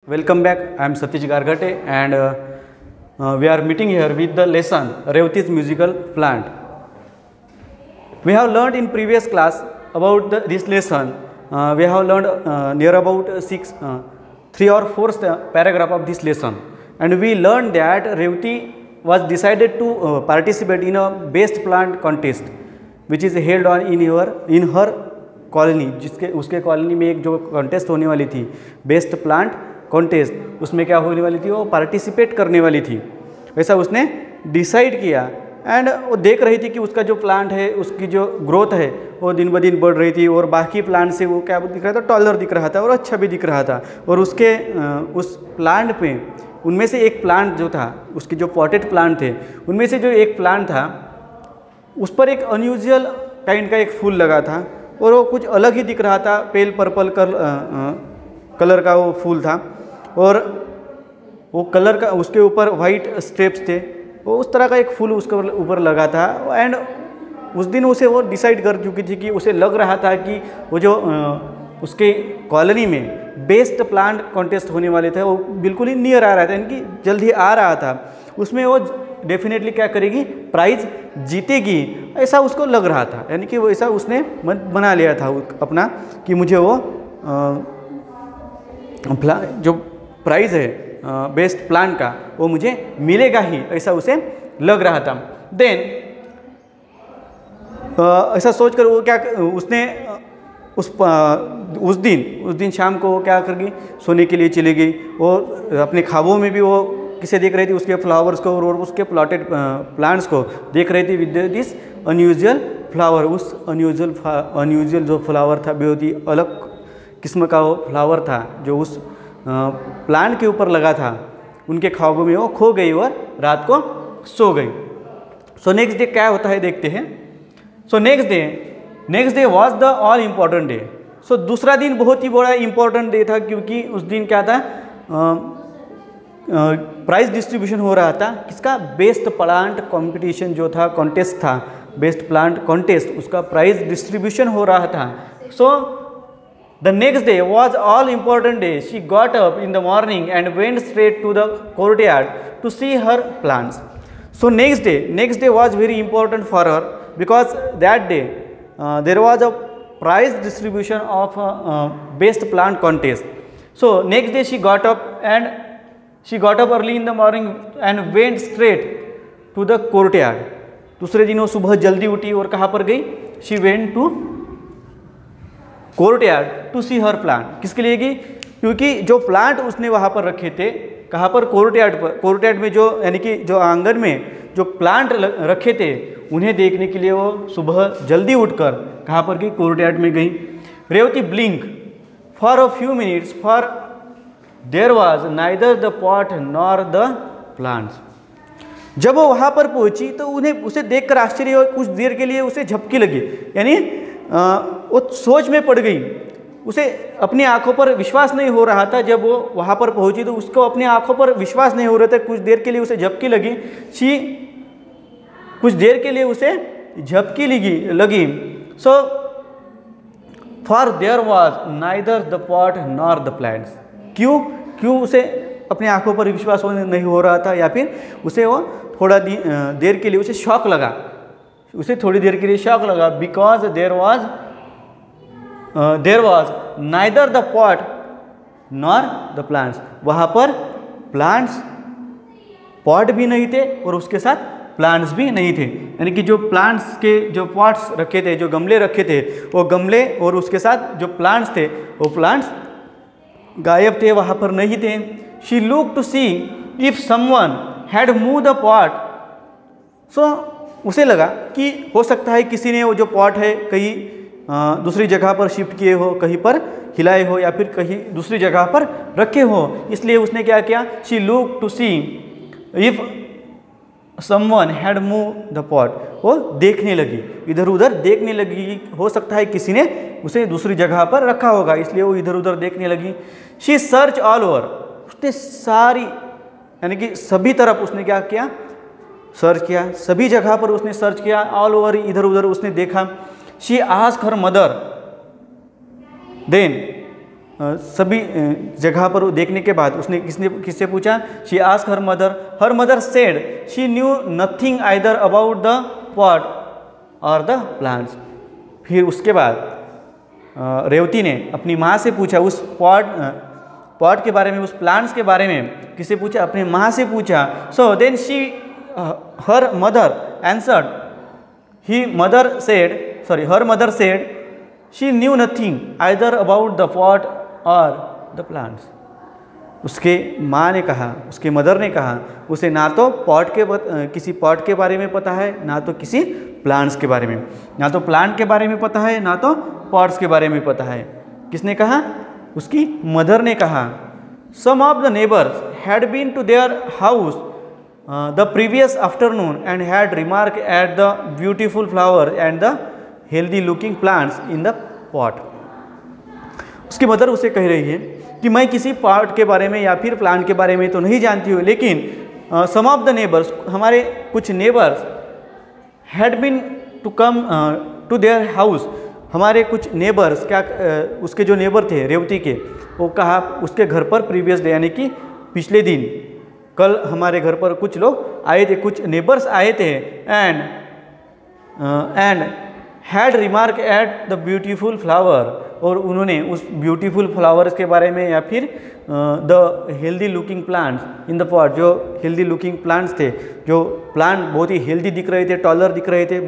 Welcome back. I am Satish Gargate and we are meeting here with the lesson Revati's musical plant. We have learned in previous class about this lesson. We have learned near about 3 or 4 paragraph of this lesson, and we learned that Revati was decided to participate in a best plant contest which is held on in her colony, जिसके उसके colony में एक जो contest होने वाली थी best plant contest, उसमें क्या होने वाली थी, वो पार्टिसिपेट करने वाली थी, वैसा उसने डिसाइड किया। एंड वो देख रही थी कि उसका जो प्लांट है उसकी जो ग्रोथ है वो दिन ब दिन बढ़ रही थी और बाकी प्लांट से वो क्या दिख रहा था, टॉलर दिख रहा था और अच्छा भी दिख रहा था। और उसके उस प्लांट पे उनमें से एक प्लांट जो था, उसके जो पॉटेड प्लांट थे उनमें से जो एक प्लांट था उस पर एक अनयूजुअल काइंड का एक फूल लगा था और वो कुछ अलग ही दिख रहा था, पेल पर्पल कलर का वो फूल था और वो कलर का उसके ऊपर वाइट स्ट्रेप्स थे, वो उस तरह का एक फूल उसके ऊपर लगा था। एंड उस दिन उसे वो डिसाइड कर चुकी थी कि उसे लग रहा था कि वो जो उसके कॉलोनी में बेस्ट प्लांट कॉन्टेस्ट होने वाले थे वो बिल्कुल ही नियर आ रहा था, यानी कि जल्द ही आ रहा था, उसमें वो डेफिनेटली क्या करेगी, प्राइज जीतेगी, ऐसा उसको लग रहा था। यानी कि वो ऐसा उसने मन बना लिया था अपना कि मुझे वो जो प्राइज़ है बेस्ट प्लांट का वो मुझे मिलेगा ही, ऐसा उसे लग रहा था। देन ऐसा सोचकर वो क्या उसने उस दिन शाम को वो क्या कर गई, सोने के लिए चली गई और अपने ख्वाबों में भी वो किसे देख रही थी, उसके फ्लावर्स को और उसके प्लॉटेड प्लांट्स को देख रही थी विद दिस अनयूजुअल फ्लावर। उस अनयूजुअल जो फ्लावर था बहुत ही अलग किस्म का वो फ्लावर था जो उस प्लांट के ऊपर लगा था, उनके ख्वाबों में वो खो गई और रात को सो गई। सो नेक्स्ट डे क्या होता है देखते हैं। So next day was the all important day. So दूसरा दिन बहुत ही बड़ा इम्पोर्टेंट डे था, क्योंकि उस दिन क्या था, प्राइज डिस्ट्रीब्यूशन हो रहा था। किसका, बेस्ट प्लांट कंपटीशन जो था, कॉन्टेस्ट था, बेस्ट प्लांट कॉन्टेस्ट, उसका प्राइज डिस्ट्रीब्यूशन हो रहा था। So the next day was all important day. She got up in the morning and went straight to the courtyard to see her plants. So next day was very important for her because that day there was a prize distribution of best plant contest. So next day she got up early in the morning and went straight to the courtyard. दूसरे दिन वो सुबह जल्दी उठी और कहाँ पर गई, she went to courtyard to see her plant. किसके लिए गई, क्योंकि जो प्लांट उसने वहाँ पर रखे थे, कहाँ पर, कोर्टयार्ड पर। कोर्टयार्ड में जो यानी कि जो आंगन में जो प्लांट रखे थे उन्हें देखने के लिए वो सुबह जल्दी उठकर कहाँ पर गई, कोर्टयार्ड में गई। Revathi blink for a few minutes for there was neither the pot nor the plants. जब वो वहाँ पर पहुँची तो उसे देखकर आश्चर्य हुआ, कुछ देर के लिए उसे झपकी लगी, यानी वो सोच में पड़ गई। उसे अपनी आंखों पर विश्वास नहीं हो रहा था। जब वो वहाँ पर पहुँची तो उसको अपनी आंखों पर विश्वास नहीं हो रहा था। कुछ देर के लिए उसे झपकी लगी, कुछ देर के लिए उसे झपकी लगी। So for there was neither the pot nor the plants. क्यों उसे अपनी आंखों पर विश्वास नहीं हो रहा था, या फिर उसे वो थोड़ा देर के लिए उसे शॉक लगा, थोड़ी देर के लिए शॉक लगा। Because there was neither the pot nor the plants. वहाँ पर प्लांट्स, पॉट भी नहीं थे और उसके साथ प्लांट्स भी नहीं थे, यानी कि जो प्लांट्स के जो पॉट्स रखे थे, जो गमले रखे थे, वो गमले और उसके साथ जो प्लांट्स थे वो प्लांट्स गायब थे, वहाँ पर नहीं थे। She look to see if someone had move the pot. So उसे लगा कि हो सकता है किसी ने वो जो पॉट है कहीं दूसरी जगह पर शिफ्ट किए हो, कहीं पर हिलाए हो या फिर कहीं दूसरी जगह पर रखे हो। इसलिए उसने क्या किया, she look to see if someone had move the pot. वो देखने लगी, इधर उधर देखने लगी, हो सकता है किसी ने उसे दूसरी जगह पर रखा होगा, इसलिए वो इधर उधर देखने लगी। She search all over. उसने सारी यानी कि सभी तरफ उसने क्या किया, सर्च किया, सभी जगह पर उसने सर्च किया, ऑल ओवर, इधर उधर उसने देखा। She asked her mother then सभी जगह पर देखने के बाद उसने किससे पूछा? She asked her mother. Her mother said she knew nothing either about the pot और द प्लांट्स. फिर उसके बाद रेवती ने अपनी माँ से पूछा, उस पॉट के बारे में, उस प्लांट्स के बारे में किससे पूछा? अपनी माँ से पूछा. So then she her mother answered, her mother said she knew nothing either about the pot और द प्लांट्स. उसके माँ ने कहा, उसके मदर ने कहा, उसे ना तो किसी पॉट के बारे में पता है, ना तो किसी प्लांट्स के बारे में, ना तो प्लांट के बारे में पता है, ना तो पॉट्स के बारे में पता है. किसने कहा? उसकी मदर ने कहा. Some of the neighbours had been to their house the previous afternoon and had remark at the beautiful flower and the healthy looking plants in the pot. उसकी मदर उसे कह रही है कि मैं किसी पॉट के बारे में या फिर प्लांट के बारे में तो नहीं जानती हूँ, लेकिन सम ऑफ द नेबर्स, हमारे कुछ neighbours, had been to come to their house, हमारे कुछ नेबर्स, उसके जो नेबर थे रेवती के, वो कहा उसके घर पर प्रीवियस डे यानी कि पिछले दिन, कल हमारे घर पर कुछ लोग आए थे, कुछ नेबर्स आए थे. And had remark at the beautiful flower, और उन्होंने उस ब्यूटीफुल फ्लावर्स के बारे में या फिर the healthy looking plants in the pot, जो हेल्दी लुकिंग प्लांट्स थे, जो प्लांट बहुत ही हेल्दी दिख रहे थे, टॉलर दिख रहे थे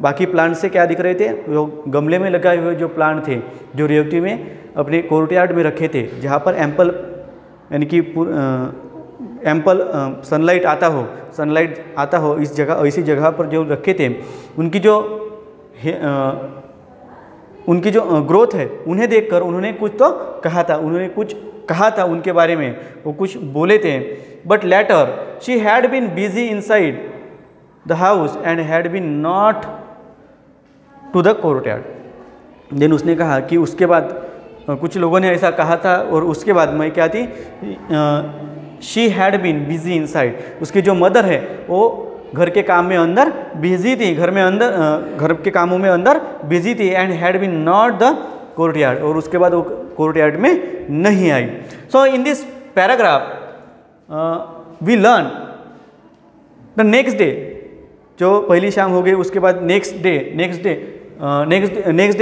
बाकी प्लांट से क्या दिख रहे थे, जो गमले में लगाए हुए जो प्लांट थे, जो रेवती में अपने कोर्टयार्ड में रखे थे, जहाँ पर एम्पल यानी कि एम्पल सनलाइट आता हो इस जगह, ऐसी जगह पर जो रखे थे, उनकी जो ग्रोथ है, उन्हें देखकर उन्होंने कुछ तो कहा था, उनके बारे में वो कुछ बोले थे. But later she had been busy inside the house and had been not to the courtyard. Then उसने कहा कि उसके बाद कुछ लोगों ने ऐसा कहा था, और उसके बाद मैं क्या थी, she had been busy inside, उसकी जो मदर है वो घर के काम में अंदर बिजी थी, घर के कामों में अंदर बिजी थी. And had been not the courtyard, और उसके बाद वो कोर्टयार्ड में नहीं आई. So in this paragraph we learn the next day, जो पहली शाम हो गई, उसके बाद next day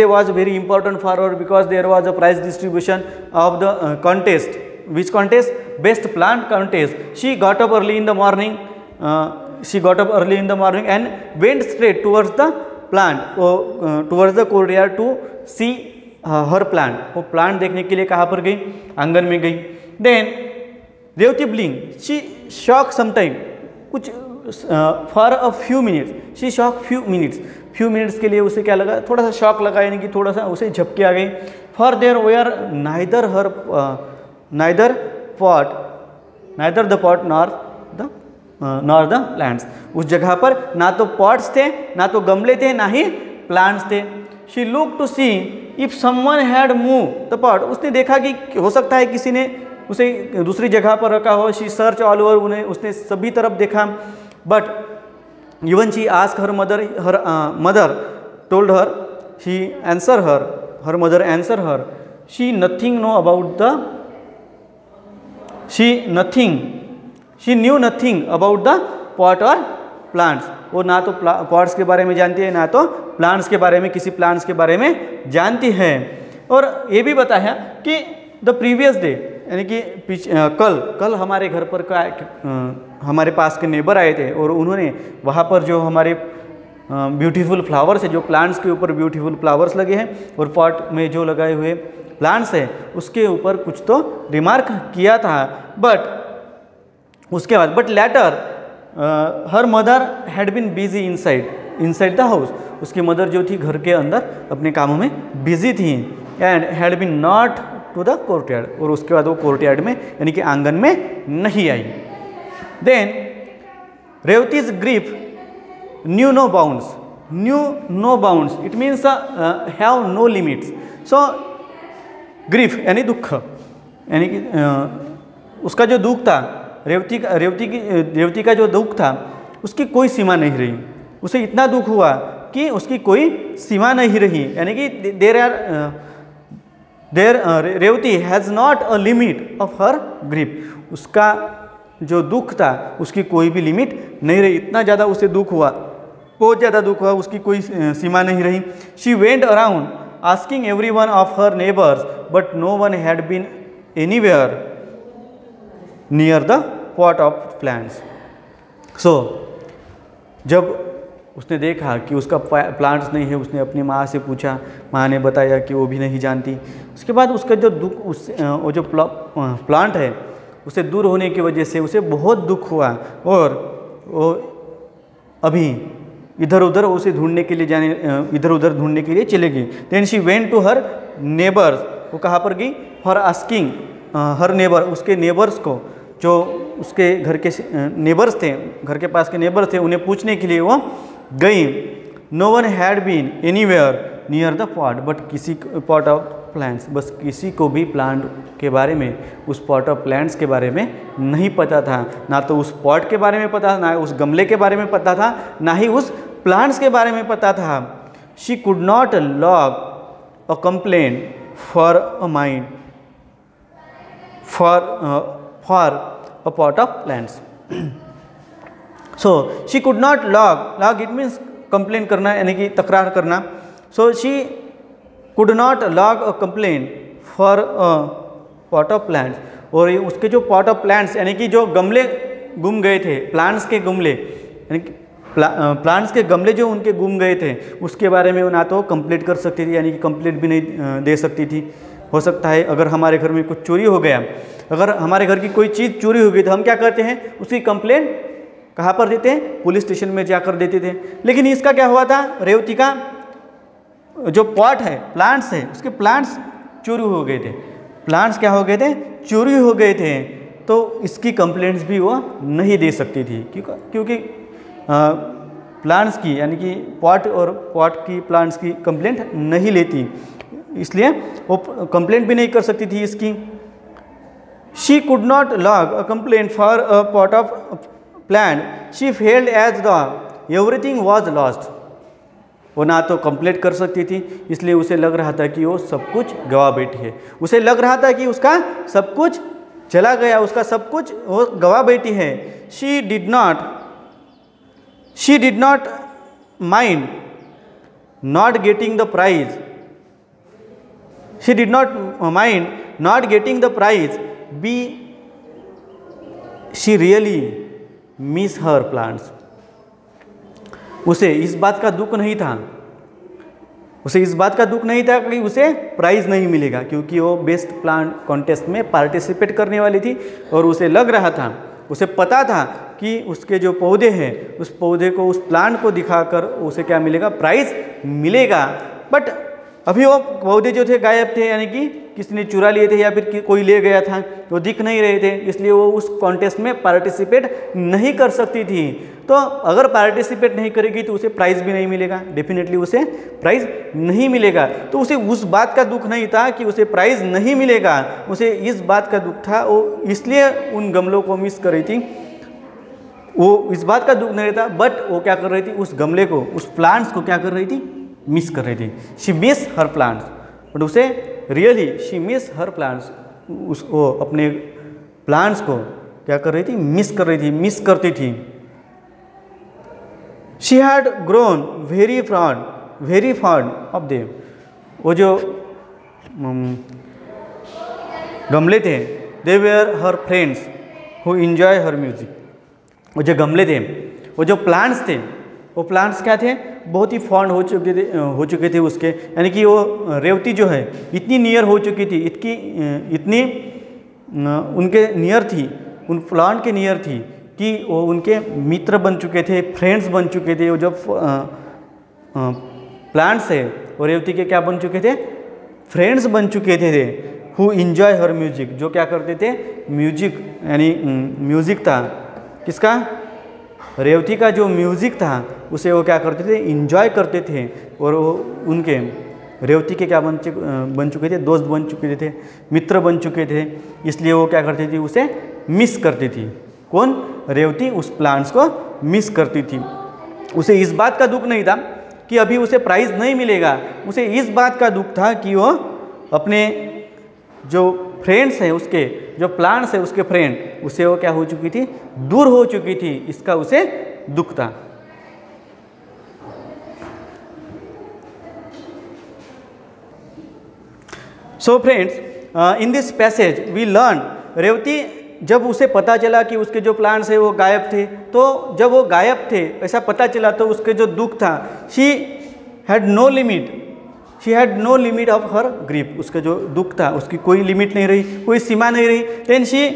was very important for her because there was a prize distribution of the contest. Which contest? Best plant contest. She got up early in the morning. And went straight towards the plant, towards the courtyard to see her plant. वो plant देखने के लिए कहाँ पर गई? आंगन में गई. Then Revati blinked. She shocked sometime. कुछ for a few minutes. She shocked few minutes के लिए उसे क्या लगा? थोड़ा सा शॉक लगा, यानी कि थोड़ा सा उसे झपकी आ गई. For there were neither the pot nor the plants. उस जगह पर ना तो पॉट्स थे, ना तो गमले थे, ना ही प्लांट्स थे. She looked to see if someone had moved the pot. उसने देखा कि हो सकता है किसी ने उसे दूसरी जगह पर रखा हो. She searched all over. उसने सभी तरफ देखा. But even she asked her mother, mother told her, her mother answered her, she knew nothing about the pot or plants. वो ना तो पॉट्स के बारे में जानती है, ना तो प्लांट्स के बारे में, किसी प्लांट्स के बारे में जानती है. और ये भी बताया कि द प्रीवियस डे, यानी कि कल हमारे घर पर हमारे पास के नेबर आए थे, और उन्होंने वहाँ पर जो हमारे ब्यूटीफुल फ्लावर्स है, जो प्लांट्स के ऊपर ब्यूटीफुल फ्लावर्स लगे हैं और पॉट में जो लगाए हुए प्लांट्स है, उसके ऊपर कुछ तो रिमार्क किया था. उसके बाद but later her mother had been busy inside the house. उसकी मदर जो थी घर के अंदर अपने कामों में बिजी थी. And had been not to the courtyard, और उसके बाद वो कोर्टयार्ड में यानी कि आंगन में नहीं आई. Then Revathi's grief knew no bounds. It means have no limits. So grief यानी दुख, यानी कि उसका जो दुख था, रेवती का जो दुख था, उसकी कोई सीमा नहीं रही. उसे इतना दुख हुआ कि उसकी कोई सीमा नहीं रही. यानी कि Revathi has not a limit of her grief, उसका जो दुख था उसकी कोई भी लिमिट नहीं रही, इतना ज़्यादा उसे दुख हुआ, बहुत ज़्यादा दुख हुआ, उसकी कोई सीमा नहीं रही। She went around asking every one of her neighbours but no one had been anywhere near the pot of plants. So जब उसने देखा कि उसका प्लांट्स नहीं है, उसने अपनी माँ से पूछा, माँ ने बताया कि वो भी नहीं जानती। उसके बाद उसका जो दुख वो जो प्लांट है उसे दूर होने की वजह से उसे बहुत दुख हुआ और वो अभी इधर उधर उसे ढूंढने के लिए इधर उधर ढूंढने के लिए चले गई। Then she went to her neighbours, वो कहाँ पर गई? फॉर आस्किंग हर नेबर, उसके नेबर्स को, जो उसके घर के नेबर्स थे, घर के पास के नेबर्स थे, उन्हें पूछने के लिए वो गई। No one had been anywhere near the pot, but किसी पॉट ऑफ प्लांट्स, बस किसी को भी प्लांट के बारे में, उस पॉट ऑफ प्लांट्स के बारे में नहीं पता था। ना तो उस पॉट के बारे में पता था, ना उस गमले के बारे में पता था, ना ही उस प्लांट्स के बारे में पता था। She could not log a complaint for a mind for a pot of plants. So she could not log it means complain करना, यानी कि तकरार करना। So she could not log a complain for a pot of plants, और उसके जो pot of plants यानी कि जो गमले गुम गए थे, प्लांट्स के गमले, यानी कि प्लांट्स के गमले जो उनके गुम गए थे उसके बारे में वो ना तो कंप्लीट कर सकती थी, यानी कि कंप्लीट भी नहीं दे सकती थी। हो सकता है अगर हमारे घर में कुछ चोरी हो गया, अगर हमारे घर की कोई चीज़ चोरी हो गई तो हम क्या करते हैं, उसकी कंप्लेंट कहाँ पर देते हैं? पुलिस स्टेशन में जाकर देते थे। लेकिन इसका क्या हुआ था? रेवती का जो पॉट है, प्लांट्स है, उसके प्लांट्स चोरी हो गए थे। प्लांट्स क्या हो गए थे? चोरी हो गए थे। तो इसकी कंप्लेंट्स भी वो नहीं दे सकती थी, क्योंकि प्लांट्स की, यानी कि पॉट और पॉट की प्लांट्स की कंप्लेंट नहीं लेती, इसलिए वो कंप्लेंट भी नहीं कर सकती थी इसकी। She could not log a complaint for a pot of plant, she failed as the everything was lost. वो ना तो कंप्लीट कर सकती थी, इसलिए उसे लग रहा था कि वो सब कुछ गवा बैठी है, उसे लग रहा था कि उसका सब कुछ चला गया, उसका सब कुछ वो गवा बैठी है। She did not mind not getting the prize, she did not mind not getting the prize, be she really miss her plants. उसे इस बात का दुख नहीं था, उसे इस बात का दुख नहीं था कि उसे प्राइज़ नहीं मिलेगा, क्योंकि वो बेस्ट प्लांट कॉन्टेस्ट में पार्टिसिपेट करने वाली थी और उसे लग रहा था, उसे पता था कि उसके जो पौधे हैं उस पौधे को, उस प्लांट को दिखाकर उसे क्या मिलेगा? प्राइज़ मिलेगा। बट अभी वो पौधे जो थे गायब थे, यानी कि किसी ने चुरा लिए थे या फिर कोई ले गया था, वो दिख नहीं रहे थे, इसलिए वो उस कॉन्टेस्ट में पार्टिसिपेट नहीं कर सकती थी। तो अगर पार्टिसिपेट नहीं करेगी तो उसे प्राइज़ भी नहीं मिलेगा, डेफिनेटली उसे प्राइज़ नहीं मिलेगा। तो उसे उस बात का दुख नहीं था कि उसे प्राइज़ नहीं मिलेगा, उसे इस बात का दुख था, वो इसलिए उन गमलों को मिस कर रही थी। वो इस बात का दुख नहीं था, बट वो क्या कर रही थी? उस गमले को, उस प्लांट्स को क्या कर रही थी? मिस कर रही थी। She miss her plants, but उसे really she miss her plants, उसको अपने प्लांट्स को क्या कर रही थी? मिस कर रही थी, मिस करती थी। She had grown very fond of them, वो जो गमले थे, they were her friends who enjoy her music. वो जो गमले थे, वो जो प्लांट्स थे, वो प्लांट्स क्या थे? बहुत ही फॉन्ड हो चुके थे उसके, यानी कि वो रेवती जो है इतनी नियर हो चुकी थी, इतनी उनके नियर थी, उन प्लांट के नियर थी कि वो उनके मित्र बन चुके थे, फ्रेंड्स बन चुके थे। वो जो प्लांट्स है वो रेवती के क्या बन चुके थे? फ्रेंड्स बन चुके थे। हु इंजॉय हर म्यूजिक, जो क्या करते थे? म्यूजिक, यानी म्यूजिक था किसका? रेवती का जो म्यूजिक था उसे वो क्या करते थे? इंजॉय करते थे। और वो उनके रेवती के क्या बन चुके थे? दोस्त बन चुके थे, मित्र बन चुके थे, इसलिए वो क्या करती थी? उसे मिस करती थी। कौन? रेवती उस प्लांट्स को मिस करती थी। उसे इस बात का दुख नहीं था कि अभी उसे प्राइज़ नहीं मिलेगा, उसे इस बात का दुख था कि वो अपने जो फ्रेंड्स हैं उसके, जो प्लांट्स है उसके फ्रेंड, उसे वो क्या हो चुकी थी, दूर हो चुकी थी, इसका उसे दुख था। So friends, in this passage we learn, Revathi जब उसे पता चला कि उसके जो प्लांट्स है वो गायब थे, तो जब वो गायब थे ऐसा पता चला तो उसके जो दुख था, she had no limit, she had no limit of her grief, उसका जो दुख था उसकी कोई लिमिट नहीं रही, कोई सीमा नहीं रही। Then she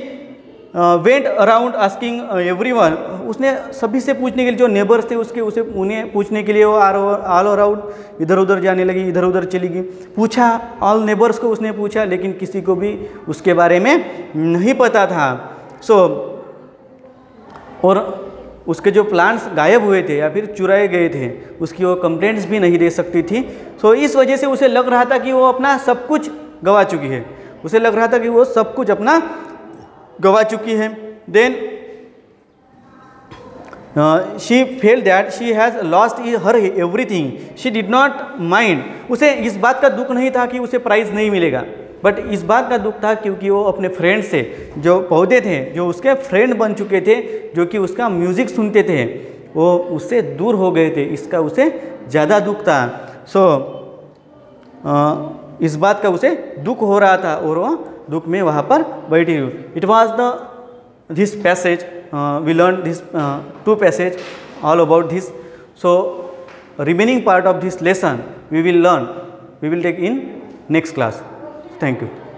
went around asking everyone, उसने सभी से पूछने के लिए, जो नेबर्स थे उसके, उसे उन्हें पूछने के लिए वो ऑल अराउंड इधर उधर जाने लगी, इधर उधर चली गई, पूछा, ऑल नेबर्स को उसने पूछा, लेकिन किसी को भी उसके बारे में नहीं पता था। सो और उसके जो प्लांट्स गायब हुए थे या फिर चुराए गए थे, उसकी वो कंप्लेंट्स भी नहीं दे सकती थी। सो इस वजह से उसे लग रहा था कि वो अपना सब कुछ गवा चुकी है, उसे लग रहा था कि वो सब कुछ अपना गवा चुकी है। Then she fell that she has lost her everything, she did not mind, उसे इस बात का दुख नहीं था कि उसे प्राइज़ नहीं मिलेगा, बट इस बात का दुख था क्योंकि वो अपने फ्रेंड से, जो पौधे थे, जो उसके फ्रेंड बन चुके थे, जो कि उसका म्यूज़िक सुनते थे, वो उससे दूर हो गए थे, इसका उसे ज़्यादा दुख था। सो इस बात का उसे दुख हो रहा था और वो दुख में वहाँ पर बैठी हुई। It was the this passage, we learn this to passage all about this. So remaining part of this lesson we will learn, we will take in next class. Thank you.